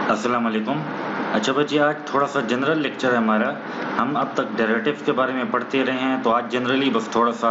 अस्सलाम वालेकुम। अच्छा बच्चे, आज थोड़ा सा जनरल लेक्चर है हमारा। हम अब तक डेरिवेटिव्स के बारे में पढ़ते रहे हैं, तो आज जनरली बस थोड़ा सा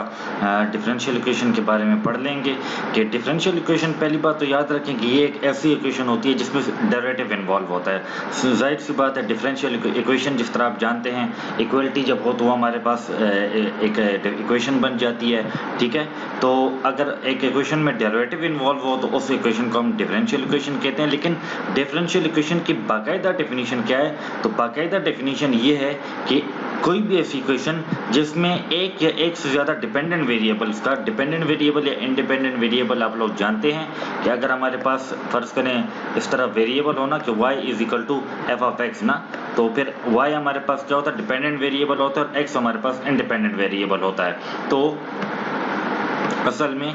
डिफरेंशियल इक्वेशन के बारे में पढ़ लेंगे कि डिफरेंशियल इक्वेशन, पहली बात तो याद रखें कि ये एक ऐसी इक्वेशन होती है जिसमें डेरिवेटिव इन्वॉल्व होता है। जाहिर सी बात है, डिफरेंशियल इक्वेशन जिस तरह आप जानते हैं, इक्वलिटी जब हो तो हमारे पास एक इक्वेशन बन जाती है, ठीक है। तो अगर एक इक्वेशन में डेरिवेटिव इन्वॉल्व हो तो उस इक्वेशन को हम डिफरेंशियल इक्वेशन कहते हैं। लेकिन डिफरेंशियल इक्वेशन की बाकायदा डेफिनेशन क्या है? तो बाकायदा डेफिनेशन ये है कि कोई भी ऐसी इक्वेशन जिसमें एक या एक से ज्यादा डिपेंडेंट वेरिएबल्स का, डिपेंडेंट वेरिएबल या इंडिपेंडेंट वेरिएबल आप लोग जानते हैं कि अगर हमारे पास फर्ज करें इस तरह वेरिएबल होना कि y is equal to f of x ना, तो फिर y हमारे पास क्या होता है? डिपेंडेंट वेरिएबल होता है और x हमारे पास इंडिपेंडेंट वेरिएबल होता है। तो असल में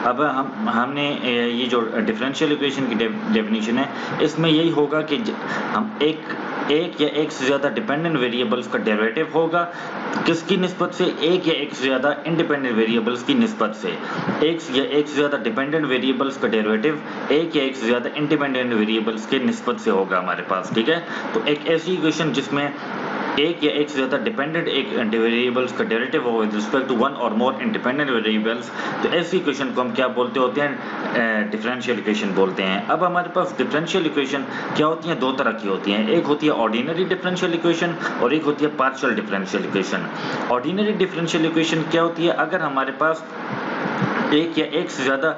अब हमने ये जो डिफरेंशियल इक्वेशन की डेफिनेशन है, इसमें यही होगा कि हम एक या एक से ज्यादा डिपेंडेंट वेरिएबल्स का डेरिवेटिव होगा किसकी निस्बत से? एक या एक से ज्यादा इंडिपेंडेंट वेरिएबल्स की निस्बत से। एक या एक से ज्यादा डिपेंडेंट वेरिएबल्स का डेरिवेटिव एक या एक से ज्यादा इंडिपेंडेंट वेरिएबल्स के निस्बत से होगा हमारे पास, ठीक है। तो एक ऐसी इक्वेशन जिसमें एक या एक से ज्यादा डिपेंडेंट एक वेरिएबल्स का डेरिवेटिव हो विद रिस्पेक्ट टू वन और मोर इंडिपेंडेंट वेरिएबल्स, तो ऐसी इक्वेशन को हम क्या बोलते होते हैं? डिफरेंशियल इक्वेशन बोलते हैं। अब हमारे पास डिफरेंशियल इक्वेशन क्या होती हैं? दो तरह की होती हैं। एक होती है ऑर्डिनरी डिफरेंशियल इक्वेशन और एक होती है partial differential equation. Ordinary differential equation क्या होती है? अगर हमारे पास एक या एक से ज्यादा,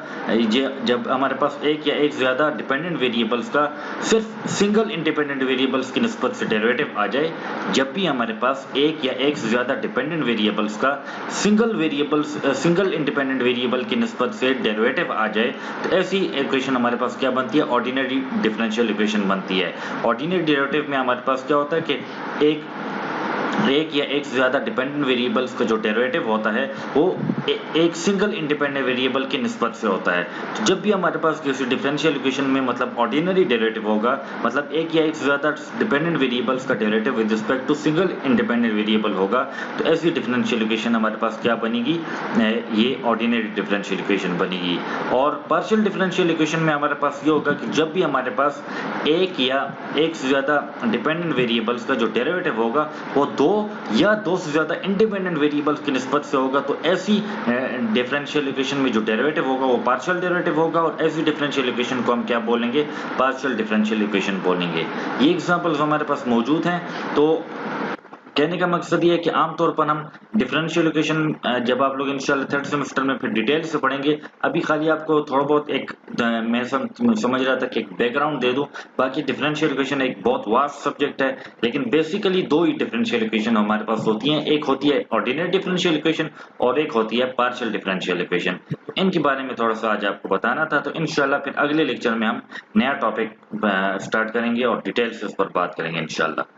जब हमारे पास एक या एक से ज्यादा डिपेंडेंट वेरिएबल्स का सिर्फ सिंगल इंडिपेंडेंट वेरिएबल्स की निस्बत से डेरिवेटिव आ जाए, जब भी हमारे पास एक या एक से ज्यादा डिपेंडेंट वेरिएबल्स का सिंगल इंडिपेंडेंट वेरिएबल की निस्बत से डेरिवेटिव आ जाए, तो ऐसी इक्वेशन हमारे पास क्या बनती है? ऑर्डिनरी डिफरेंशियल इक्वेशन बनती है। ऑर्डिनरी डेरिवेटिव में हमारे पास क्या होता है कि एक या एक से ज्यादा डिपेंडेंट वेरिएबल्स का जो डेरिवेटिव होता है वो एक सिंगल इंडिपेंडेंट वेरिएबल की निस्बत से होता है। तो जब भी हमारे पास किसी डिफरेंशियल इक्वेशन में मतलब ऑर्डिनरी डेरिवेटिव होगा, मतलब एक या एक से ज्यादा डिपेंडेंट वेरिएबल्स का derivative with respect to single independent variable होगा, तो ऐसी डिफरेंशियल इक्वेशन हमारे पास क्या बनेगी? ये ऑर्डिनरी डिफरेंशियल इक्वेशन बनेगी। और पार्शियल डिफरेंशियल इक्वेशन में हमारे पास ये होगा कि जब भी हमारे पास एक या एक से ज्यादा डिपेंडेंट वेरिएबल्स का जो डेरिवेटिव होगा वो दो या दो से ज्यादा इंडिपेंडेंट वेरिएबल्स की निस्बत से होगा, तो ऐसी डिफरेंशियल इक्वेशन में जो डेरिवेटिव होगा वो पार्शियल डेरिवेटिव होगा और ऐसी डिफरेंशियल इक्वेशन को हम क्या बोलेंगे? पार्शियल डिफरेंशियल इक्वेशन बोलेंगे। ये एग्जांपल्स हमारे पास मौजूद हैं। तो कहने का मकसद ये है कि आमतौर पर हम डिफरेंशियल इक्वेशन जब आप लोग इंशाल्लाह थर्ड सेमेस्टर में फिर डिटेल से पढ़ेंगे, अभी खाली आपको थोड़ा बहुत एक मैं समझ रहा था कि एक बैकग्राउंड दे दूं। बाकी डिफरेंशियल इक्वेशन एक बहुत वास्ट सब्जेक्ट है, लेकिन बेसिकली दो ही डिफरेंशियल इक्वेशन हमारे पास होती हैं। एक होती है ऑर्डिनरी डिफरेंशियल इक्वेशन और एक होती है पार्शियल डिफरेंशियल इक्वेशन। तो इनके बारे में थोड़ा सा आज आपको बताना था। तो इंशाल्लाह फिर अगले लेक्चर में हम नया टॉपिक स्टार्ट करेंगे और डिटेल से उस पर बात करेंगे इंशाल्लाह।